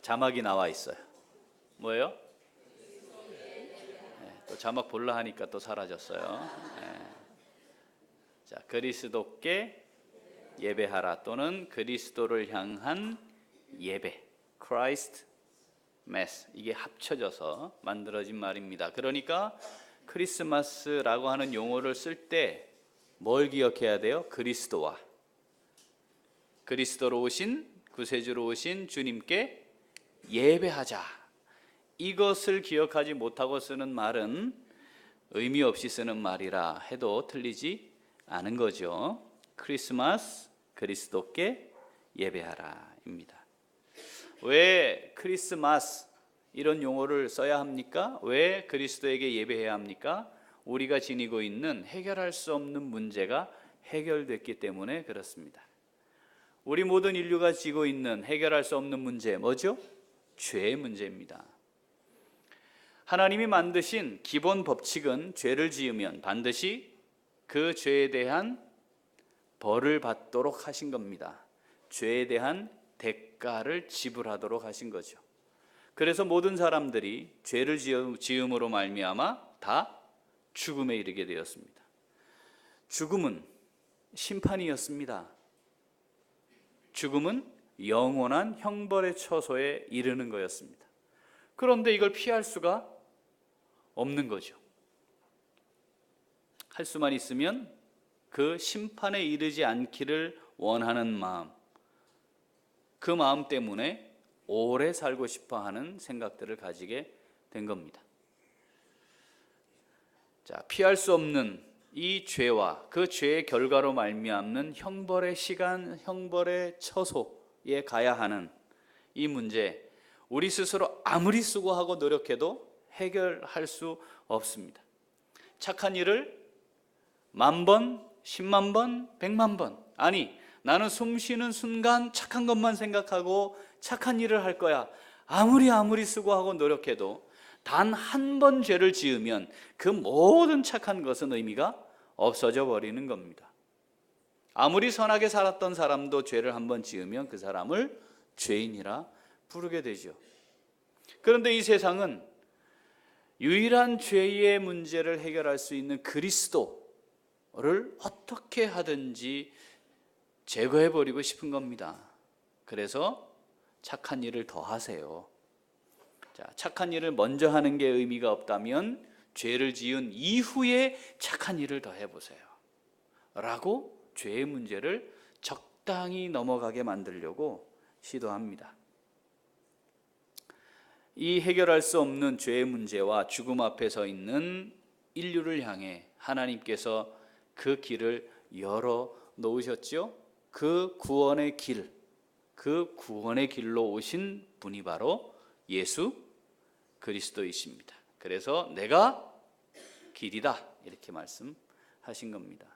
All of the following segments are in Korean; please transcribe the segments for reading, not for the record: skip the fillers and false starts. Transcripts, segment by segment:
자막이 나와 있어요. 뭐예요? 또 자막 볼라 하니까 또 사라졌어요. 자, 그리스도께 예배하라 또는 그리스도를 향한 예배, Christ Mass, 이게 합쳐져서 만들어진 말입니다. 그러니까 크리스마스라고 하는 용어를 쓸 때 뭘 기억해야 돼요? 그리스도와 그리스도로 오신, 구세주로 오신 주님께 예배하자, 이것을 기억하지 못하고 쓰는 말은 의미 없이 쓰는 말이라 해도 틀리지 않은 거죠. 크리스마스, 그리스도께 예배하라입니다. 왜 크리스마스 이런 용어를 써야 합니까? 왜 그리스도에게 예배해야 합니까? 우리가 지니고 있는 해결할 수 없는 문제가 해결됐기 때문에 그렇습니다. 우리 모든 인류가 지고 있는 해결할 수 없는 문제 뭐죠? 죄의 문제입니다. 하나님이 만드신 기본 법칙은 죄를 지으면 반드시 그 죄에 대한 벌을 받도록 하신 겁니다. 죄에 대한 대가를 지불하도록 하신 거죠. 그래서 모든 사람들이 죄를 지음으로 말미암아 다 죽음에 이르게 되었습니다. 죽음은 심판이었습니다. 죽음은 영원한 형벌의 처소에 이르는 거였습니다. 그런데 이걸 피할 수가 없는 거죠. 할 수만 있으면 그 심판에 이르지 않기를 원하는 마음, 그 마음 때문에 오래 살고 싶어 하는 생각들을 가지게 된 겁니다. 자, 피할 수 없는 이 죄와 그 죄의 결과로 말미암는 형벌의 시간, 형벌의 처소에 가야 하는 이 문제, 우리 스스로 아무리 수고하고 노력해도 해결할 수 없습니다. 착한 일을 10,000번, 100,000번, 100,000번, 아니 나는 숨 쉬는 순간 착한 것만 생각하고 착한 일을 할 거야, 아무리 수고하고 노력해도 단 한 번 죄를 지으면 그 모든 착한 것은 의미가 없어져 버리는 겁니다. 아무리 선하게 살았던 사람도 죄를 한 번 지으면 그 사람을 죄인이라 부르게 되죠. 그런데 이 세상은 유일한 죄의 문제를 해결할 수 있는 그리스도를 어떻게 하든지 제거해버리고 싶은 겁니다. 그래서 착한 일을 더 하세요. 자, 착한 일을 먼저 하는 게 의미가 없다면 죄를 지은 이후에 착한 일을 더 해보세요 라고 죄의 문제를 적당히 넘어가게 만들려고 시도합니다. 이 해결할 수 없는 죄의 문제와 죽음 앞에 서 있는 인류를 향해 하나님께서 그 길을 열어 놓으셨죠. 그 구원의 길, 그 구원의 길로 오신 분이 바로 예수 그리스도이십니다. 그래서 내가 길이다 이렇게 말씀하신 겁니다.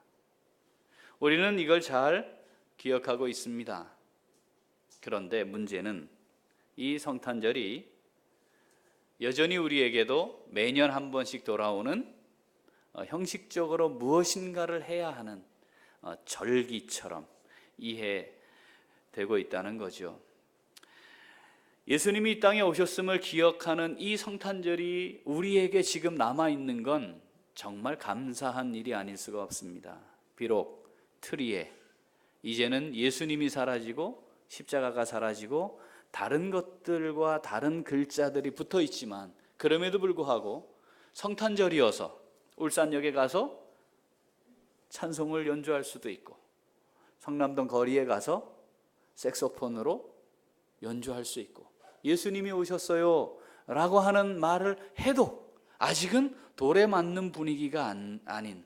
우리는 이걸 잘 기억하고 있습니다. 그런데 문제는 이 성탄절이 여전히 우리에게도 매년 한 번씩 돌아오는 형식적으로 무엇인가를 해야 하는 절기처럼 이해되고 있다는 거죠. 예수님이 이 땅에 오셨음을 기억하는 이 성탄절이 우리에게 지금 남아있는 건 정말 감사한 일이 아닐 수가 없습니다. 비록 트리에 이제는 예수님이 사라지고 십자가가 사라지고 다른 것들과 다른 글자들이 붙어 있지만 그럼에도 불구하고 성탄절이어서 울산역에 가서 찬송을 연주할 수도 있고 성남동 거리에 가서 색소폰으로 연주할 수 있고 예수님이 오셨어요 라고 하는 말을 해도 아직은 돌에 맞는 분위기가 아닌,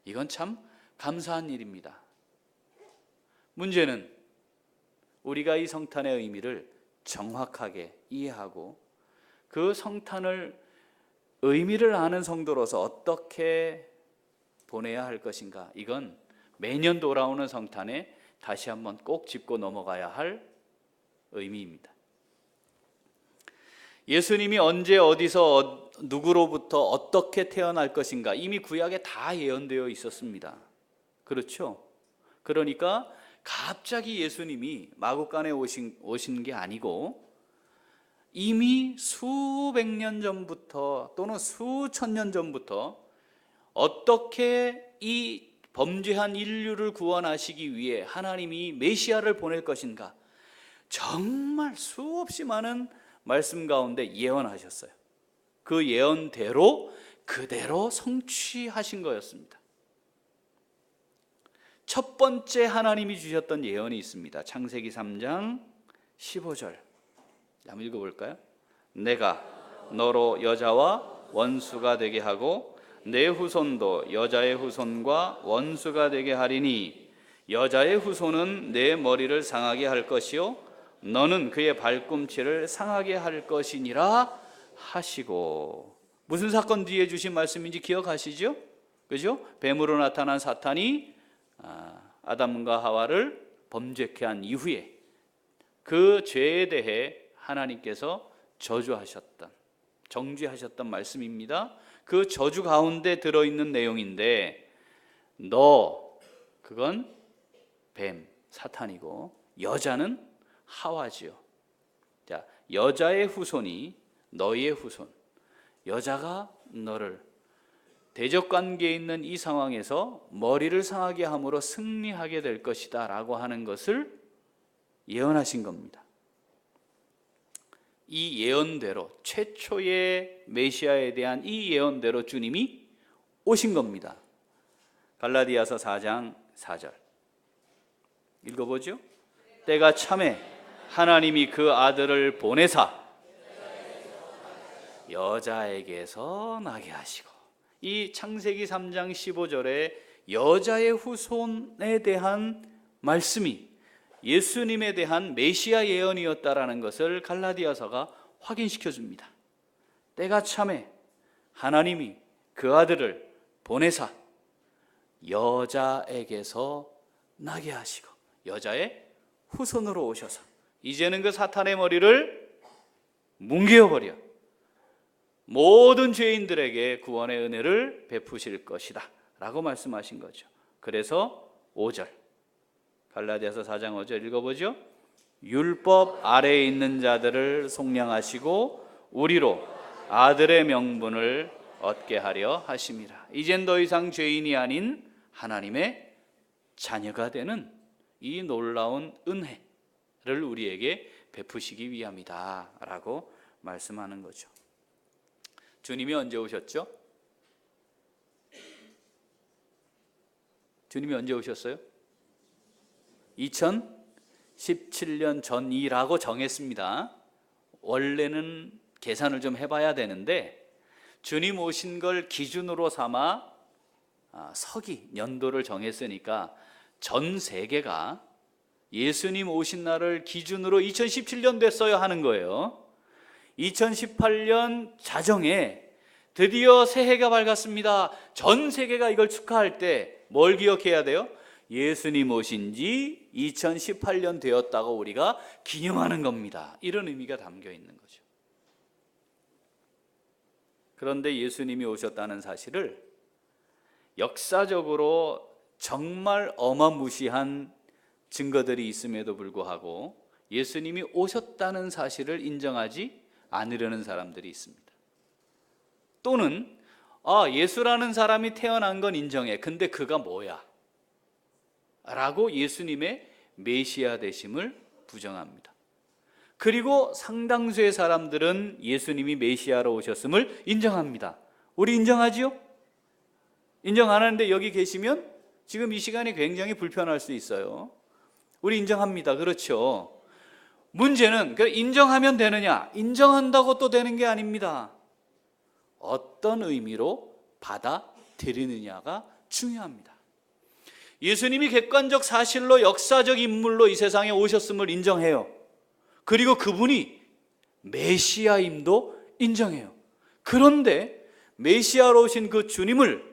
이건 참 감사한 일입니다. 문제는 우리가 이 성탄의 의미를 정확하게 이해하고 그 성탄을 의미를 아는 성도로서 어떻게 보내야 할 것인가, 이건 매년 돌아오는 성탄에 다시 한번 꼭 짚고 넘어가야 할 의미입니다. 예수님이 언제 어디서 누구로부터 어떻게 태어날 것인가 이미 구약에 다 예언되어 있었습니다. 그렇죠? 그러니까 갑자기 예수님이 마구간에 오신 게 아니고 이미 수백 년 전부터 또는 수천 년 전부터 어떻게 이 범죄한 인류를 구원하시기 위해 하나님이 메시아를 보낼 것인가, 정말 수없이 많은 말씀 가운데 예언하셨어요. 그 예언대로 그대로 성취하신 거였습니다. 첫 번째 하나님이 주셨던 예언이 있습니다. 창세기 3장 15절 한번 읽어볼까요? 내가 너로 여자와 원수가 되게 하고 내 후손도 여자의 후손과 원수가 되게 하리니 여자의 후손은 내 머리를 상하게 할 것이요 너는 그의 발꿈치를 상하게 할 것이니라 하시고. 무슨 사건 뒤에 주신 말씀인지 기억하시죠? 그죠? 뱀으로 나타난 사탄이 아담과 하와를 범죄케 한 이후에 그 죄에 대해 하나님께서 저주하셨던, 정죄하셨던 말씀입니다. 그 저주 가운데 들어있는 내용인데, 그건 뱀, 사탄이고 여자는 하와지요. 자, 여자의 후손이 너희의 후손, 여자가 너를 대적관계에 있는 이 상황에서 머리를 상하게 함으로 승리하게 될 것이다 라고 하는 것을 예언하신 겁니다. 이 예언대로, 최초의 메시아에 대한 이 예언대로 주님이 오신 겁니다. 갈라디아서 4장 4절 읽어보죠. 때가 참에 하나님이 그 아들을 보내사 여자에게서 나게 하시고. 이 창세기 3장 15절에 여자의 후손에 대한 말씀이 예수님에 대한 메시아 예언이었다라는 것을 갈라디아서가 확인시켜 줍니다. 때가 참에 하나님이 그 아들을 보내사 여자에게서 나게 하시고, 여자의 후손으로 오셔서 이제는 그 사탄의 머리를 뭉개어버려 모든 죄인들에게 구원의 은혜를 베푸실 것이다 라고 말씀하신 거죠. 그래서 5절 갈라디아서 4장 5절 읽어보죠. 율법 아래에 있는 자들을 속량하시고 우리로 아들의 명분을 얻게 하려 하심이라. 이젠 더 이상 죄인이 아닌 하나님의 자녀가 되는 이 놀라운 은혜를 우리에게 베푸시기 위함이다 라고 말씀하는 거죠. 주님이 언제 오셨죠? 주님이 언제 오셨어요? 2017년 전이라고 정했습니다. 원래는 계산을 좀 해봐야 되는데 주님 오신 걸 기준으로 삼아 서기, 연도를 정했으니까 전 세계가 예수님 오신 날을 기준으로 2017년 됐어야 하는 거예요. 2018년 자정에 드디어 새해가 밝았습니다. 전 세계가 이걸 축하할 때 뭘 기억해야 돼요? 예수님 오신 지 2018년 되었다고 우리가 기념하는 겁니다. 이런 의미가 담겨 있는 거죠. 그런데 예수님이 오셨다는 사실을 역사적으로 정말 어마무시한 증거들이 있음에도 불구하고 예수님이 오셨다는 사실을 인정하지 않으려는 사람들이 있습니다. 또는 예수라는 사람이 태어난 건 인정해. 근데 그가 뭐야? 라고 예수님의 메시아 되심을 부정합니다. 그리고 상당수의 사람들은 예수님이 메시아로 오셨음을 인정합니다. 우리 인정하지요? 인정 안 하는데 여기 계시면 지금 이 시간이 굉장히 불편할 수 있어요. 우리 인정합니다. 그렇죠? 문제는 인정하면 되느냐? 인정한다고 또 되는 게 아닙니다. 어떤 의미로 받아들이느냐가 중요합니다. 예수님이 객관적 사실로 역사적 인물로 이 세상에 오셨음을 인정해요. 그리고 그분이 메시아임도 인정해요. 그런데 메시아로 오신 그 주님을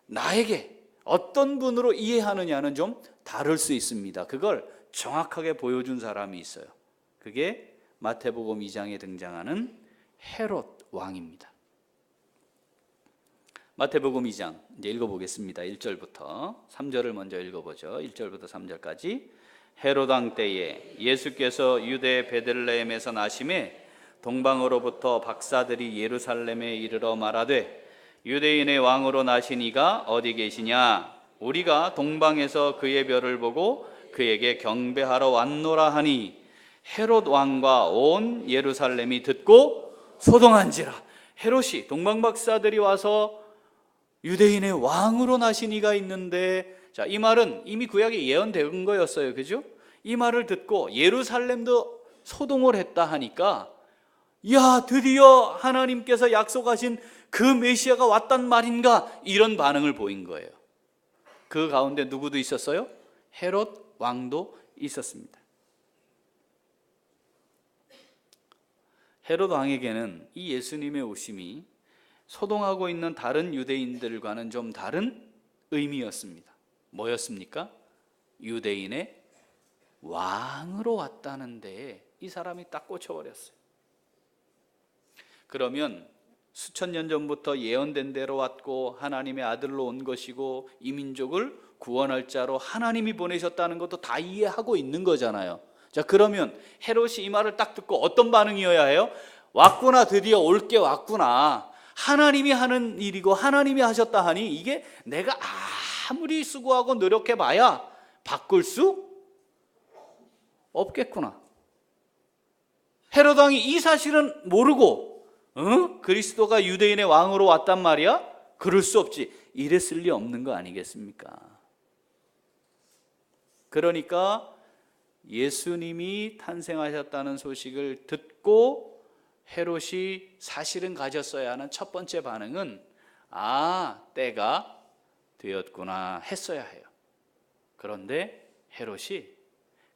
나에게 어떤 분으로 이해하느냐는 좀 다를 수 있습니다. 그걸 정확하게 보여준 사람이 있어요. 그게 마태복음 2장에 등장하는 헤롯 왕입니다. 마태복음 2장 이제 읽어보겠습니다. 1절부터 3절을 먼저 읽어보죠. 1절부터 3절까지. 헤롯 왕 때에 예수께서 유대 베들레헴에서 나심에 동방으로부터 박사들이 예루살렘에 이르러 말하되 유대인의 왕으로 나신 이가 어디 계시냐? 우리가 동방에서 그의 별을 보고 그에게 경배하러 왔노라 하니 헤롯 왕과 온 예루살렘이 듣고 소동한지라. 헤롯이, 동방 박사들이 와서 유대인의 왕으로 나신 이가 있는데, 자, 이 말은 이미 구약에 예언된 거였어요. 그죠? 이 말을 듣고 예루살렘도 소동을 했다 하니까, 야, 드디어 하나님께서 약속하신 그 메시아가 왔단 말인가? 이런 반응을 보인 거예요. 그 가운데 누구도 있었어요? 헤롯 왕도 있었습니다. 헤롯 왕에게는 이 예수님의 오심이 소동하고 있는 다른 유대인들과는 좀 다른 의미였습니다. 뭐였습니까? 유대인의 왕으로 왔다는데 이 사람이 딱 꽂혀버렸어요. 그러면 수천 년 전부터 예언된 대로 왔고 하나님의 아들로 온 것이고 이 민족을 구원할 자로 하나님이 보내셨다는 것도 다 이해하고 있는 거잖아요. 자, 그러면 헤롯이 이 말을 딱 듣고 어떤 반응이어야 해요? 왔구나, 드디어 올 게 왔구나. 하나님이 하는 일이고 하나님이 하셨다 하니 이게 내가 아무리 수고하고 노력해봐야 바꿀 수 없겠구나. 헤롯 왕이 이 사실은 모르고 그리스도가 유대인의 왕으로 왔단 말이야? 그럴 수 없지. 이랬을 리 없는 거 아니겠습니까? 그러니까 예수님이 탄생하셨다는 소식을 듣고 헤롯이 사실은 가졌어야 하는 첫 번째 반응은 때가 되었구나 했어야 해요. 그런데 헤롯이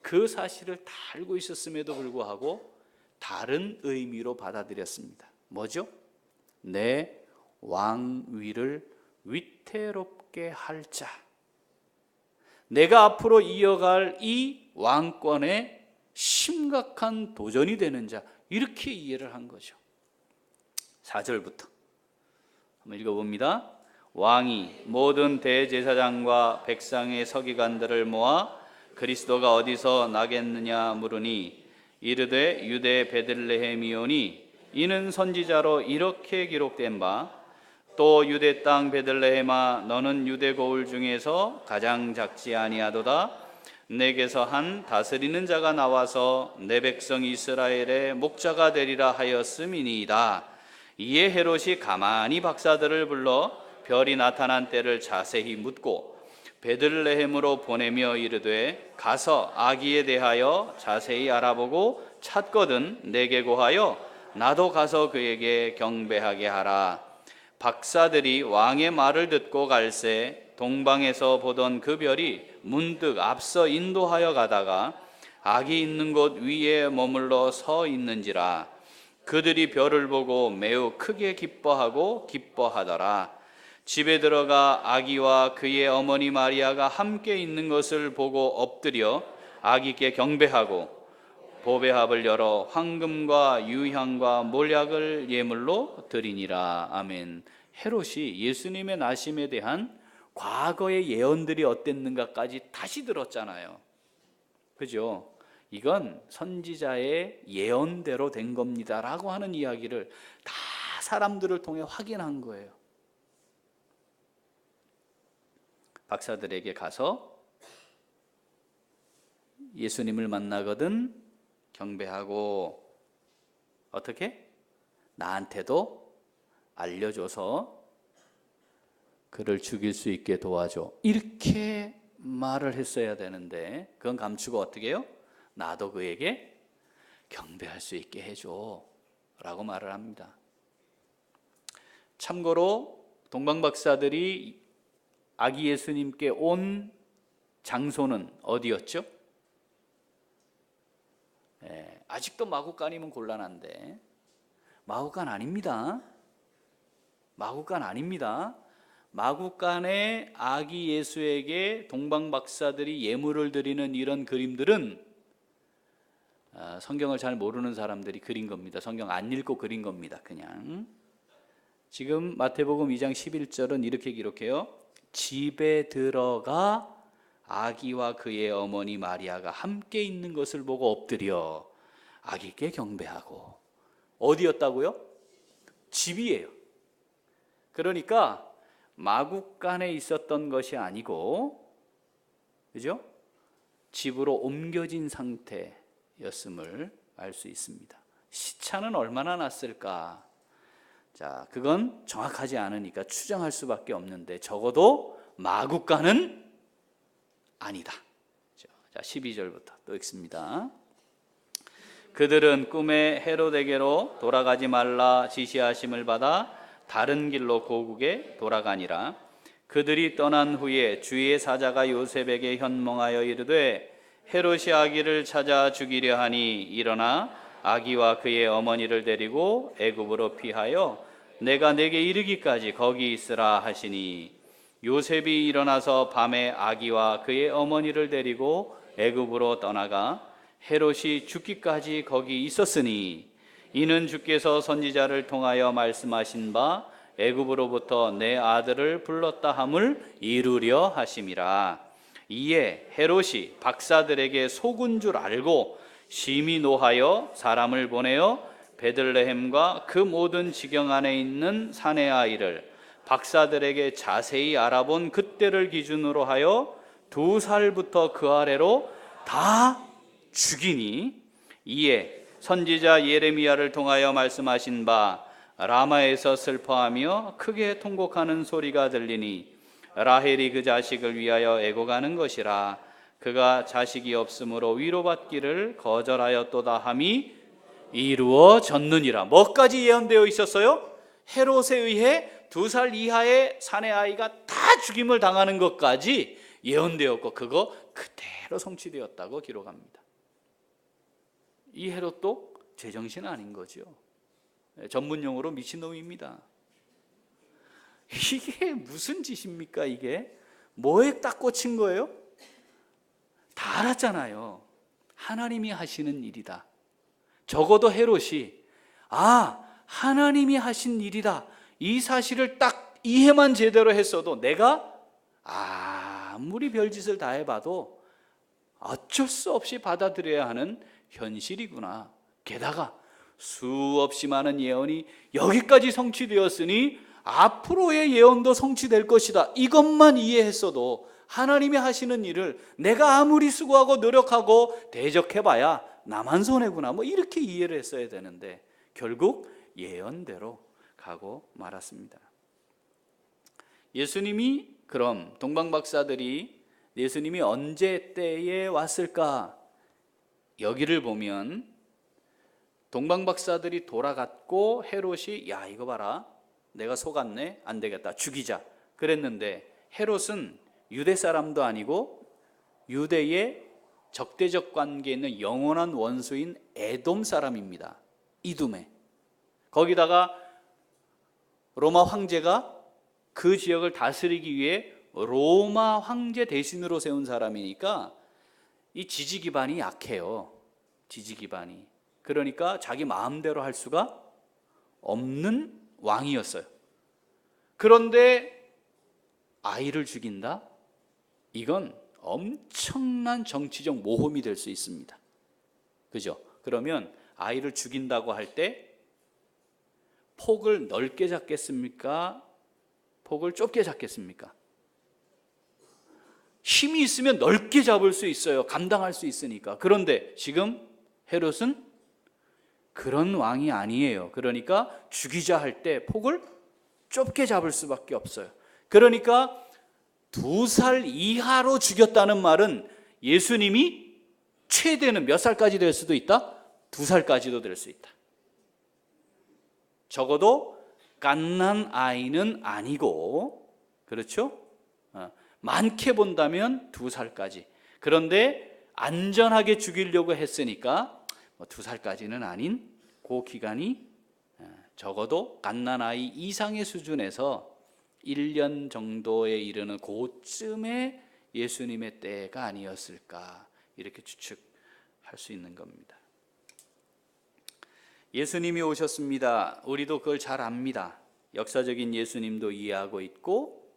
그 사실을 다 알고 있었음에도 불구하고 다른 의미로 받아들였습니다. 뭐죠? 내 왕위를 위태롭게 할 자, 내가 앞으로 이어갈 이 왕권에 심각한 도전이 되는 자, 이렇게 이해를 한 거죠. 4절부터 한번 읽어봅니다. 왕이 모든 대제사장과 백성의 서기관들을 모아 그리스도가 어디서 나겠느냐 물으니 이르되 유대 베들레헴이오니 이는 선지자로 이렇게 기록된 바 또 유대 땅 베들레헴아 너는 유대 고을 중에서 가장 작지 아니하도다. 내게서 한 다스리는 자가 나와서 내 백성 이스라엘의 목자가 되리라 하였음이니이다. 이에 헤롯이 가만히 박사들을 불러 별이 나타난 때를 자세히 묻고 베들레헴으로 보내며 이르되 가서 아기에 대하여 자세히 알아보고 찾거든 내게 고하여 나도 가서 그에게 경배하게 하라. 박사들이 왕의 말을 듣고 갈새 동방에서 보던 그 별이 문득 앞서 인도하여 가다가 아기 있는 곳 위에 머물러 서 있는지라. 그들이 별을 보고 매우 크게 기뻐하고 기뻐하더라. 집에 들어가 아기와 그의 어머니 마리아가 함께 있는 것을 보고 엎드려 아기께 경배하고 보배합을 열어 황금과 유향과 몰약을 예물로 드리니라. 아멘. 헤롯이 예수님의 나심에 대한 과거의 예언들이 어땠는가까지 다시 들었잖아요. 그죠? 이건 선지자의 예언대로 된 겁니다라고 하는 이야기를 다 사람들을 통해 확인한 거예요. 박사들에게 가서 예수님을 만나거든 경배하고 어떻게? 나한테도 알려줘서 그를 죽일 수 있게 도와줘. 이렇게 말을 했어야 되는데 그건 감추고 어떻게 해요? 나도 그에게 경배할 수 있게 해줘 라고 말을 합니다. 참고로 동방박사들이 아기 예수님께 온 장소는 어디였죠? 아직도 마구간이면 곤란한데 마구간 아닙니다. 마구간 아닙니다. 마구간에 아기 예수에게 동방박사들이 예물을 드리는 이런 그림들은 성경을 잘 모르는 사람들이 그린 겁니다. 성경 안 읽고 그린 겁니다. 그냥 지금 마태복음 2장 11절은 이렇게 기록해요. 집에 들어가 아기와 그의 어머니 마리아가 함께 있는 것을 보고 엎드려 아기께 경배하고 어디였다고요? 집이에요. 그러니까 마국간에 있었던 것이 아니고, 그죠? 집으로 옮겨진 상태였음을 알 수 있습니다. 시차는 얼마나 났을까? 자, 그건 정확하지 않으니까 추정할 수밖에 없는데 적어도 마국간은 아니다. 자, 12절부터 또 읽습니다. 그들은 꿈에 헤롯에게로 돌아가지 말라 지시하심을 받아 다른 길로 고국에 돌아가니라. 그들이 떠난 후에 주의 사자가 요셉에게 현몽하여 이르되 헤롯이 아기를 찾아 죽이려 하니 일어나 아기와 그의 어머니를 데리고 애굽으로 피하여 내가 내게 이르기까지 거기 있으라 하시니 요셉이 일어나서 밤에 아기와 그의 어머니를 데리고 애굽으로 떠나가 헤롯이 죽기까지 거기 있었으니 이는 주께서 선지자를 통하여 말씀하신 바 애굽으로부터 내 아들을 불렀다 함을 이루려 하심이라. 이에 헤롯이 박사들에게 속은 줄 알고 심히 노하여 사람을 보내어 베들레헴과 그 모든 지경 안에 있는 사내 아이를 박사들에게 자세히 알아본 그때를 기준으로 하여 2살부터 그 아래로 다 죽이니 이에 선지자 예레미야를 통하여 말씀하신 바 라마에서 슬퍼하며 크게 통곡하는 소리가 들리니 라헬이 그 자식을 위하여 애고가는 것이라. 그가 자식이 없으므로 위로받기를 거절하였도다 함이 이루어졌느니라. 뭐까지 예언되어 있었어요? 헤롯에 의해 2살 이하의 사내 아이가 다 죽임을 당하는 것까지 예언되었고 그거 그대로 성취되었다고 기록합니다. 이 헤롯도 제정신 아닌 거죠. 전문용어로 미친놈입니다. 이게 무슨 짓입니까? 이게 뭐에 딱 꽂힌 거예요? 다 알았잖아요. 하나님이 하시는 일이다. 적어도 헤롯이 하나님이 하신 일이다, 이 사실을 딱 이해만 제대로 했어도 내가 아무리 별짓을 다 해봐도 어쩔 수 없이 받아들여야 하는 현실이구나. 게다가 수없이 많은 예언이 여기까지 성취되었으니 앞으로의 예언도 성취될 것이다. 이것만 이해했어도 하나님이 하시는 일을 내가 아무리 수고하고 노력하고 대적해봐야 나만 손해구나, 뭐 이렇게 이해를 했어야 되는데 결국 예언대로 가고 말았습니다. 예수님이, 그럼 동방박사들이 예수님이 언제 때에 왔을까? 여기를 보면 동방박사들이 돌아갔고 헤롯이 야 이거 봐라, 내가 속았네, 안 되겠다, 죽이자 그랬는데 헤롯은 유대 사람도 아니고 유대의 적대적 관계에 있는 영원한 원수인 에돔 사람입니다. 이두메. 거기다가 로마 황제가 그 지역을 다스리기 위해 로마 황제 대신으로 세운 사람이니까 이 지지 기반이 약해요. 지지 기반이. 그러니까 자기 마음대로 할 수가 없는 왕이었어요. 그런데 아이를 죽인다? 이건 엄청난 정치적 모험이 될 수 있습니다. 그죠? 그러면 아이를 죽인다고 할 때 폭을 넓게 잡겠습니까? 폭을 좁게 잡겠습니까? 힘이 있으면 넓게 잡을 수 있어요. 감당할 수 있으니까. 그런데 지금 헤롯은 그런 왕이 아니에요. 그러니까 죽이자 할 때 폭을 좁게 잡을 수밖에 없어요. 그러니까 2살 이하로 죽였다는 말은 예수님이 최대는 몇 살까지 될 수도 있다? 2살까지도 될 수 있다. 적어도 갓난 아이는 아니고, 그렇죠? 많게 본다면 2살까지. 그런데 안전하게 죽이려고 했으니까 2살까지는 아닌 그 기간이 적어도 갓난아이 이상의 수준에서 1년 정도에 이르는 그쯤에 예수님의 때가 아니었을까, 이렇게 추측할 수 있는 겁니다. 예수님이 오셨습니다. 우리도 그걸 잘 압니다. 역사적인 예수님도 이해하고 있고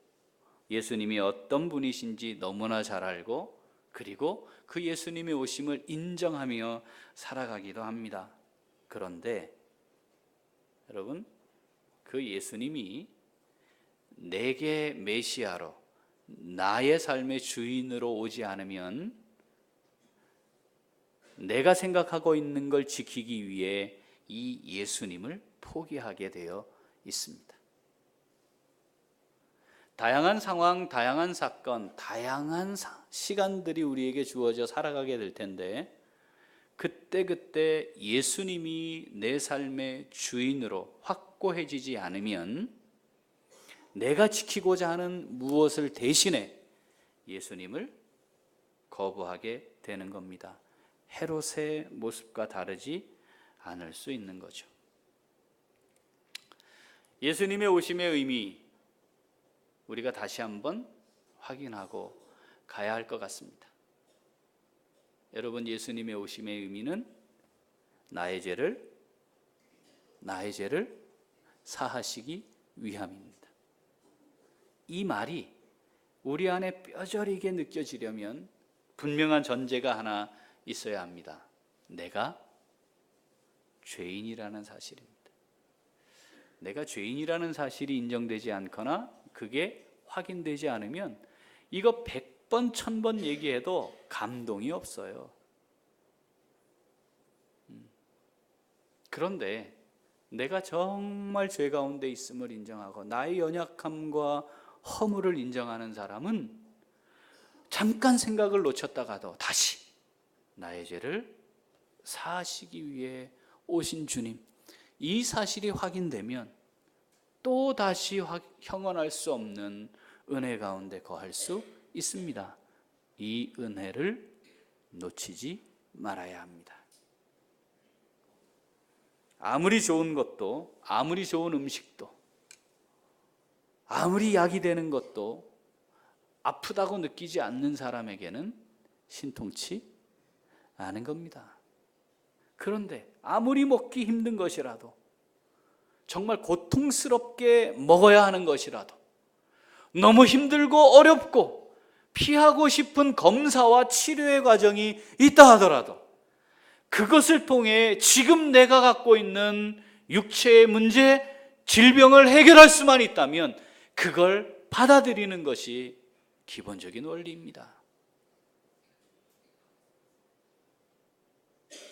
예수님이 어떤 분이신지 너무나 잘 알고, 그리고 그 예수님의 오심을 인정하며 살아가기도 합니다. 그런데 여러분, 그 예수님이 내게 메시아로 나의 삶의 주인으로 오지 않으면 내가 생각하고 있는 걸 지키기 위해 이 예수님을 포기하게 되어 있습니다. 다양한 상황, 다양한 사건, 다양한 시간들이 우리에게 주어져 살아가게 될 텐데 그때 예수님이 내 삶의 주인으로 확고해지지 않으면 내가 지키고자 하는 무엇을 대신해 예수님을 거부하게 되는 겁니다. 헤롯의 모습과 다르지 않을 수 있는 거죠. 예수님의 오심의 의미, 우리가 다시 한번 확인하고 가야 할 것 같습니다. 여러분, 예수님의 오심의 의미는 나의 죄를 사하시기 위함입니다. 이 말이 우리 안에 뼈저리게 느껴지려면 분명한 전제가 하나 있어야 합니다. 내가 죄인이라는 사실입니다. 내가 죄인이라는 사실이 인정되지 않거나 그게 확인되지 않으면 이거 100번 1000번 얘기해도 감동이 없어요. 그런데 내가 정말 죄 가운데 있음을 인정하고 나의 연약함과 허물을 인정하는 사람은 잠깐 생각을 놓쳤다가도 다시 나의 죄를 사하시기 위해 오신 주님, 이 사실이 확인되면 또 다시 형언할 수 없는 은혜 가운데 거할 수 있습니다. 이 은혜를 놓치지 말아야 합니다. 아무리 좋은 것도, 아무리 좋은 음식도, 아무리 약이 되는 것도 아프다고 느끼지 않는 사람에게는 신통치 않은 겁니다. 그런데 아무리 먹기 힘든 것이라도, 정말 고통스럽게 먹어야 하는 것이라도, 너무 힘들고 어렵고 피하고 싶은 검사와 치료의 과정이 있다 하더라도 그것을 통해 지금 내가 갖고 있는 육체의 문제, 질병을 해결할 수만 있다면 그걸 받아들이는 것이 기본적인 원리입니다.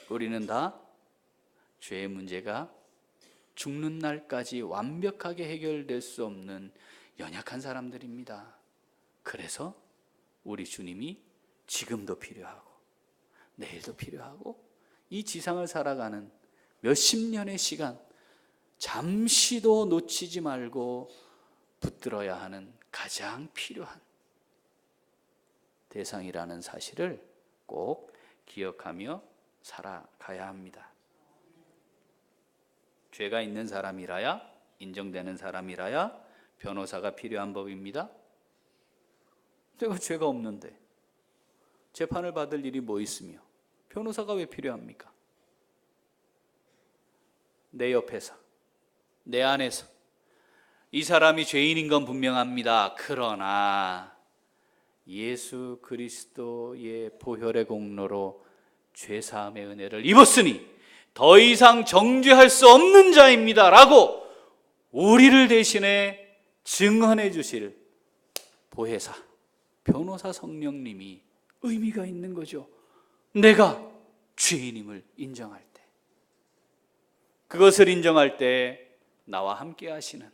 우리는 다 죄의 문제가 죽는 날까지 완벽하게 해결될 수 없는 연약한 사람들입니다. 그래서 우리 주님이 지금도 필요하고 내일도 필요하고 이 지상을 살아가는 몇십 년의 시간 잠시도 놓치지 말고 붙들어야 하는 가장 필요한 대상이라는 사실을 꼭 기억하며 살아가야 합니다. 죄가 있는 사람이라야, 인정되는 사람이라야 변호사가 필요한 법입니다. 내가 죄가 없는데 재판을 받을 일이 뭐 있으며 변호사가 왜 필요합니까? 내 옆에서, 내 안에서 이 사람이 죄인인 건 분명합니다. 그러나 예수 그리스도의 보혈의 공로로 죄사함의 은혜를 입었으니 더 이상 정죄할 수 없는 자입니다 라고 우리를 대신해 증언해 주실 보혜사, 변호사 성령님이 의미가 있는 거죠. 내가 죄인임을 인정할 때, 그것을 인정할 때 나와 함께 하시는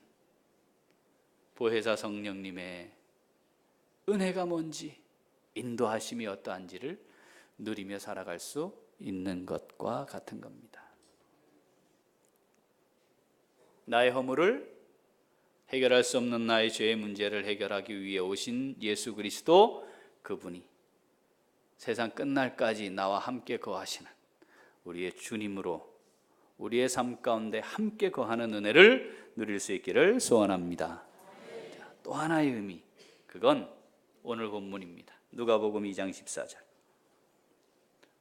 보혜사 성령님의 은혜가 뭔지, 인도하심이 어떠한지를 누리며 살아갈 수 있는 것과 같은 겁니다. 나의 허물을 해결할 수 없는 나의 죄의 문제를 해결하기 위해 오신 예수 그리스도, 그분이 세상 끝날까지 나와 함께 거하시는 우리의 주님으로 우리의 삶 가운데 함께 거하는 은혜를 누릴 수 있기를 소원합니다. 자, 또 하나의 의미, 그건 오늘 본문입니다. 누가복음 2장 14절.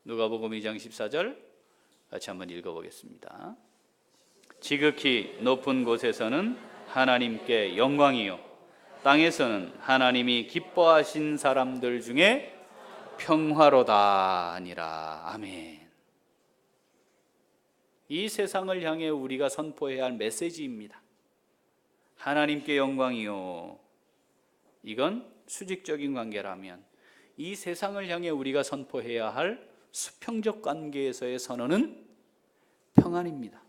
누가복음 2장 14절 같이 한번 읽어보겠습니다. 지극히 높은 곳에서는 하나님께 영광이요, 땅에서는 하나님이 기뻐하신 사람들 중에 평화로다 하니라. 아멘. 이 세상을 향해 우리가 선포해야 할 메시지입니다. 하나님께 영광이요. 이건 수직적인 관계라면 이 세상을 향해 우리가 선포해야 할 수평적 관계에서의 선언은 평안입니다.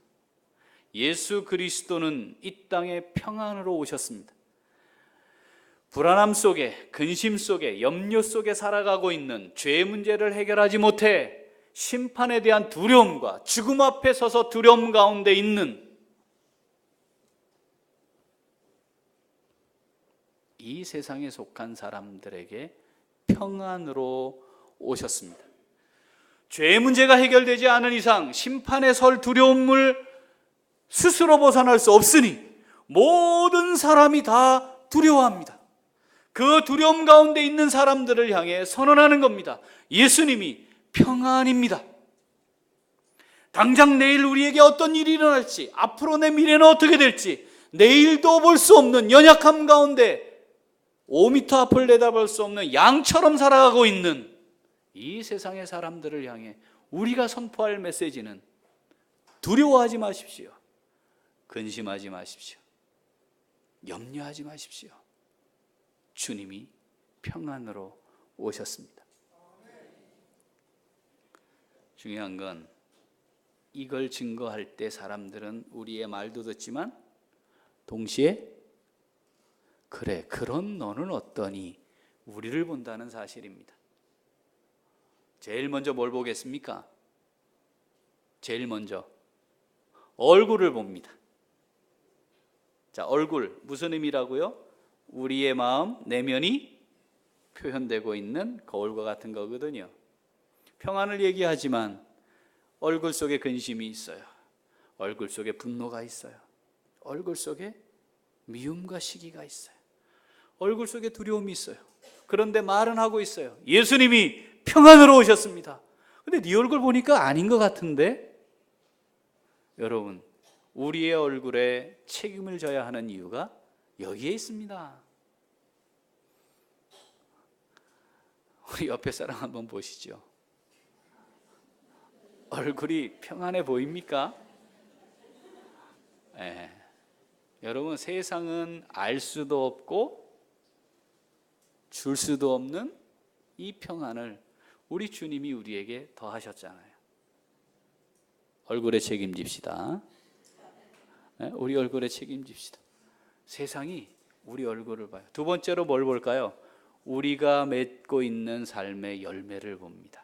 예수 그리스도는 이 땅에 평안으로 오셨습니다. 불안함 속에, 근심 속에, 염려 속에 살아가고 있는 죄의 문제를 해결하지 못해 심판에 대한 두려움과 죽음 앞에 서서 두려움 가운데 있는 이 세상에 속한 사람들에게 평안으로 오셨습니다. 죄의 문제가 해결되지 않은 이상 심판에 설 두려움을 스스로 벗어날 수 없으니 모든 사람이 다 두려워합니다. 그 두려움 가운데 있는 사람들을 향해 선언하는 겁니다. 예수님이 평안입니다. 당장 내일 우리에게 어떤 일이 일어날지, 앞으로 내 미래는 어떻게 될지, 내일도 볼 수 없는 연약함 가운데 5m 앞을 내다볼 수 없는 양처럼 살아가고 있는 이 세상의 사람들을 향해 우리가 선포할 메시지는 두려워하지 마십시오. 근심하지 마십시오. 염려하지 마십시오. 주님이 평안으로 오셨습니다. 중요한 건 이걸 증거할 때 사람들은 우리의 말도 듣지만 동시에 그래, 그런 너는 어떠니? 우리를 본다는 사실입니다. 제일 먼저 뭘 보겠습니까? 제일 먼저 얼굴을 봅니다. 자, 얼굴 무슨 의미라고요? 우리의 마음, 내면이 표현되고 있는 거울과 같은 거거든요. 평안을 얘기하지만 얼굴 속에 근심이 있어요. 얼굴 속에 분노가 있어요. 얼굴 속에 미움과 시기가 있어요. 얼굴 속에 두려움이 있어요. 그런데 말은 하고 있어요. 예수님이 평안으로 오셨습니다. 근데 네 얼굴 보니까 아닌 것 같은데? 여러분, 우리의 얼굴에 책임을 져야 하는 이유가 여기에 있습니다. 우리 옆에 사람 한번 보시죠. 얼굴이 평안해 보입니까? 네. 여러분, 세상은 알 수도 없고 줄 수도 없는 이 평안을 우리 주님이 우리에게 더하셨잖아요. 얼굴에 책임집시다. 네? 우리 얼굴에 책임집시다. 세상이 우리 얼굴을 봐요. 두 번째로 뭘 볼까요? 우리가 맺고 있는 삶의 열매를 봅니다.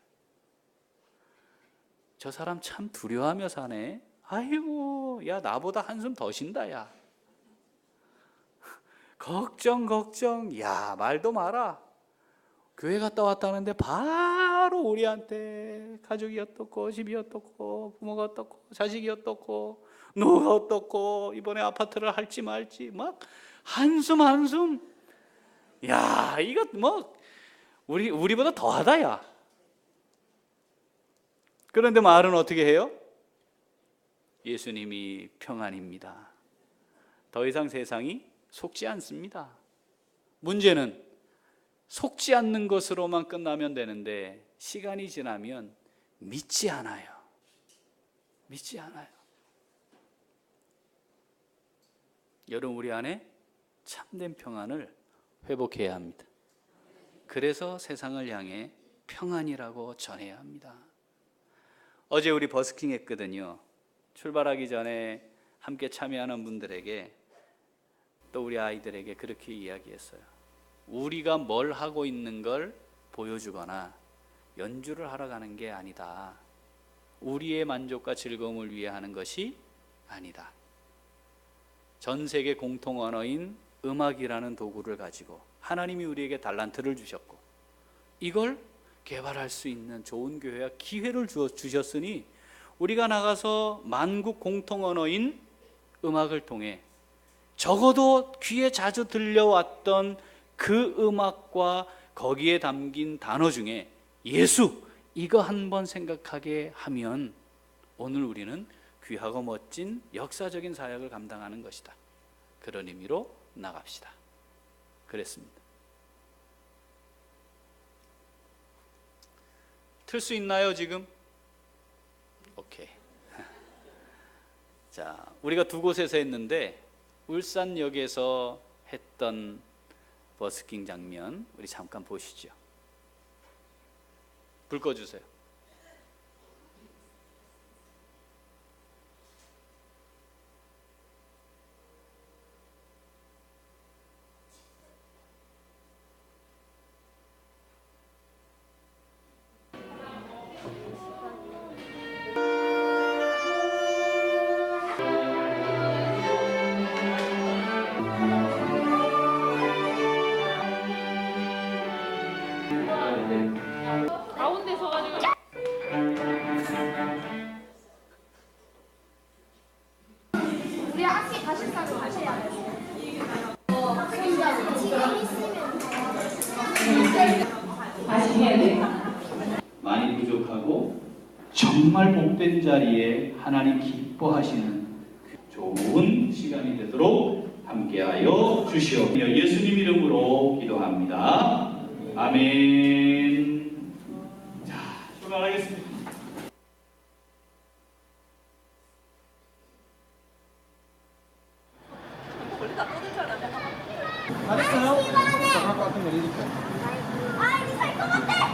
저 사람 참 두려워하며 사네. 아이고, 야, 나보다 한숨 더 쉰다, 야. 걱정, 야, 말도 마라. 교회 갔다 왔다는데 바로 우리한테 가족이 어떻고, 집이 어떻고, 부모가 어떻고, 자식이 어떻고, 누가 어떻고, 이번에 아파트를 할지 말지, 막 한숨. 야, 이거 뭐 우리보다 더하다, 야. 그런데 말은 어떻게 해요? 예수님이 평안입니다. 더 이상 세상이 속지 않습니다. 문제는 속지 않는 것으로만 끝나면 되는데 시간이 지나면 믿지 않아요. 여러분, 우리 안에 참된 평안을 회복해야 합니다. 그래서 세상을 향해 평안이라고 전해야 합니다. 어제 우리 버스킹 했거든요. 출발하기 전에 함께 참여하는 분들에게 또 우리 아이들에게 그렇게 이야기했어요. 우리가 뭘 하고 있는 걸 보여주거나 연주를 하러 가는 게 아니다. 우리의 만족과 즐거움을 위해 하는 것이 아니다. 전 세계 공통 언어인 음악이라는 도구를 가지고 하나님이 우리에게 달란트를 주셨고 이걸 개발할 수 있는 좋은 교회와 기회를 주셨으니 우리가 나가서 만국 공통 언어인 음악을 통해 적어도 귀에 자주 들려왔던 그 음악과 거기에 담긴 단어 중에 예수, 이거 한번 생각하게 하면 오늘 우리는 귀하고 멋진 역사적인 사역을 감당하는 것이다. 그런 의미로 나갑시다. 그랬습니다. 틀 수 있나요 지금? 오케이. 자, 우리가 두 곳에서 했는데 울산역에서 했던 버스킹 장면 우리 잠깐 보시죠. 불 꺼주세요. 가운데 서가지고 우리 악기 다시 싸면 다시 해야 돼. 다시 해야 돼. 많이 부족하고 정말 복된 자리에 하나님 기뻐하시는 좋은 시간이 되도록 함께하여 주시옵며 예수님 이름으로 기도합니다. 아멘. 자, 출발하겠습니다. 아, 이거 살것 같아.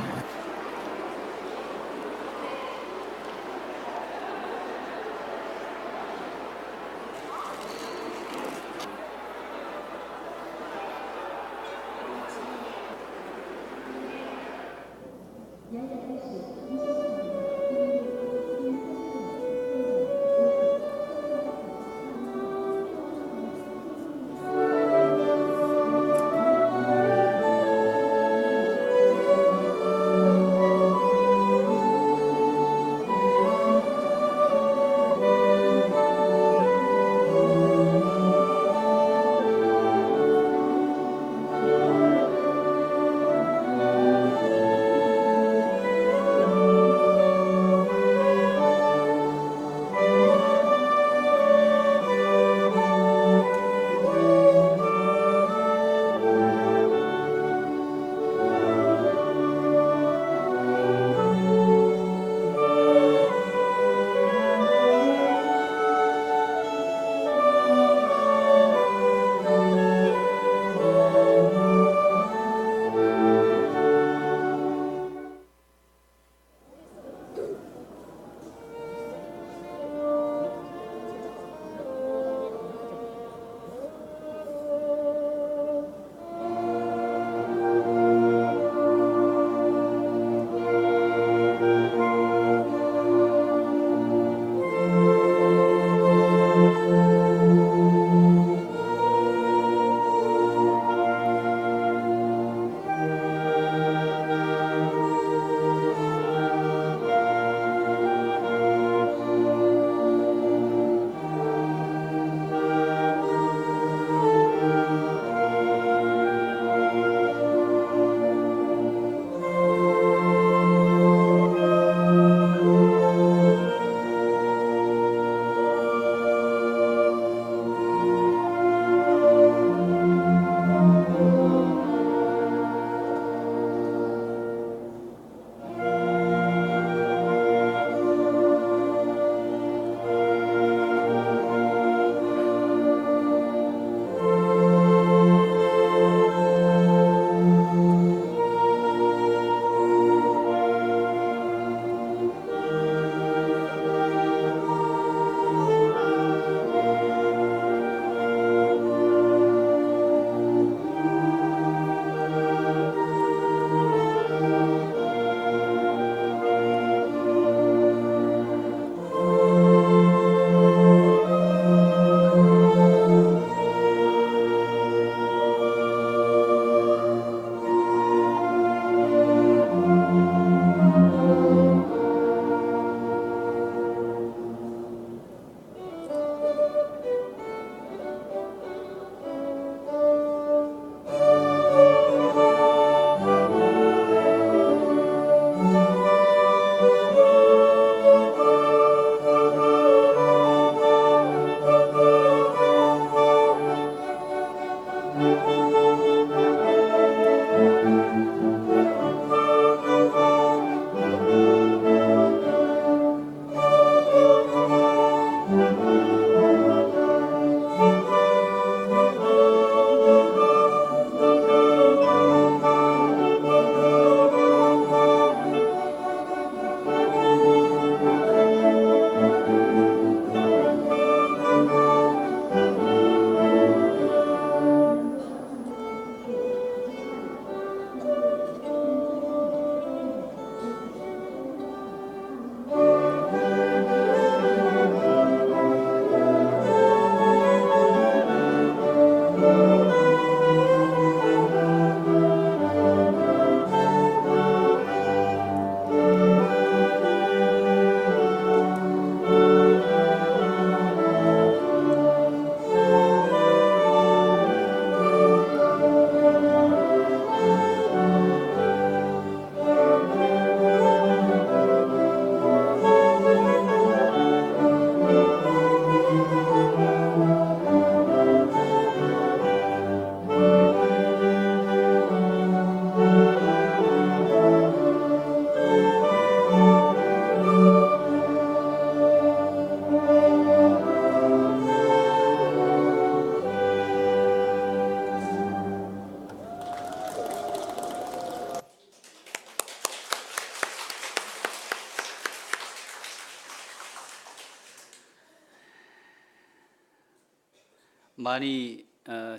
많이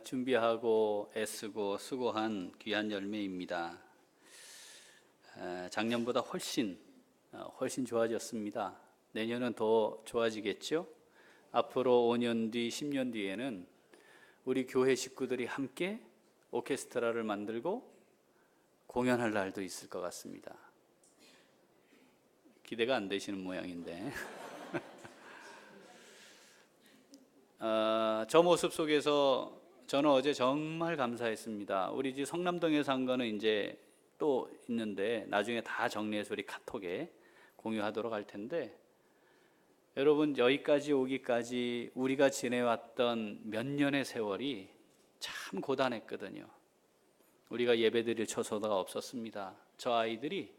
준비하고 애쓰고 수고한 귀한 열매입니다. 작년보다 훨씬 좋아졌습니다. 내년은 더 좋아지겠죠? 앞으로 5년 뒤, 10년 뒤에는 우리 교회 식구들이 함께 오케스트라를 만들고 공연할 날도 있을 것 같습니다. 기대가 안 되시는 모양인데 저 모습 속에서 저는 어제 정말 감사했습니다. 우리 집 성남동에 산 거는 이제 또 있는데 나중에 다 정리해서 우리 카톡에 공유하도록 할 텐데, 여러분 여기까지 오기까지 우리가 지내왔던 몇 년의 세월이 참 고단했거든요. 우리가 예배드릴 처소가 없었습니다. 저 아이들이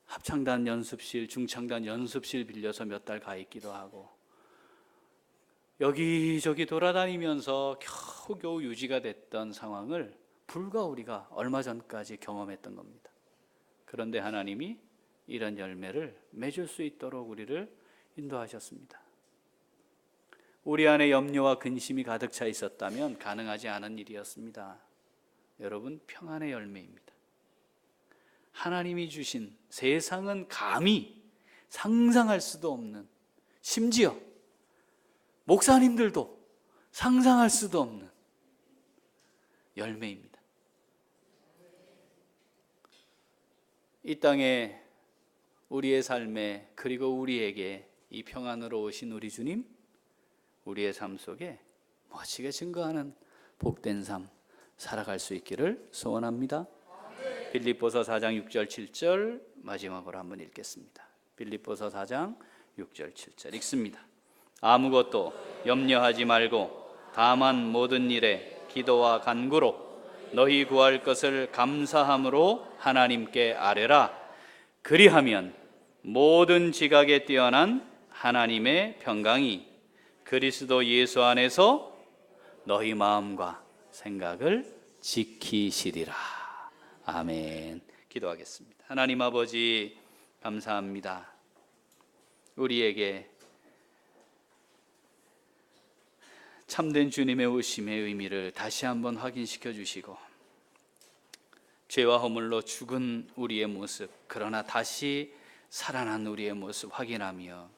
합창단 연습실, 중창단 연습실 빌려서 몇 달 가 있기도 하고 여기저기 돌아다니면서 겨우겨우 유지가 됐던 상황을 불과 우리가 얼마 전까지 경험했던 겁니다. 그런데 하나님이 이런 열매를 맺을 수 있도록 우리를 인도하셨습니다. 우리 안에 염려와 근심이 가득 차 있었다면 가능하지 않은 일이었습니다. 여러분, 평안의 열매입니다. 하나님이 주신 세상은 감히 상상할 수도 없는, 심지어 목사님들도 상상할 수도 없는 열매입니다. 이 땅에 우리의 삶에, 그리고 우리에게 이 평안으로 오신 우리 주님, 우리의 삶 속에 멋지게 증거하는 복된 삶 살아갈 수 있기를 소원합니다. 빌립보서 4장 6절 7절 마지막으로 한번 읽겠습니다. 빌립보서 4장 6절 7절 읽습니다. 아무것도 염려하지 말고 다만 모든 일에 기도와 간구로 너희 구할 것을 감사함으로 하나님께 아뢰라. 그리하면 모든 지각에 뛰어난 하나님의 평강이 그리스도 예수 안에서 너희 마음과 생각을 지키시리라. 아멘. 기도하겠습니다. 하나님 아버지, 감사합니다. 우리에게 참된 주님의 오심의 의미를 다시 한번 확인시켜 주시고, 죄와 허물로 죽은 우리의 모습, 그러나 다시 살아난 우리의 모습 확인하며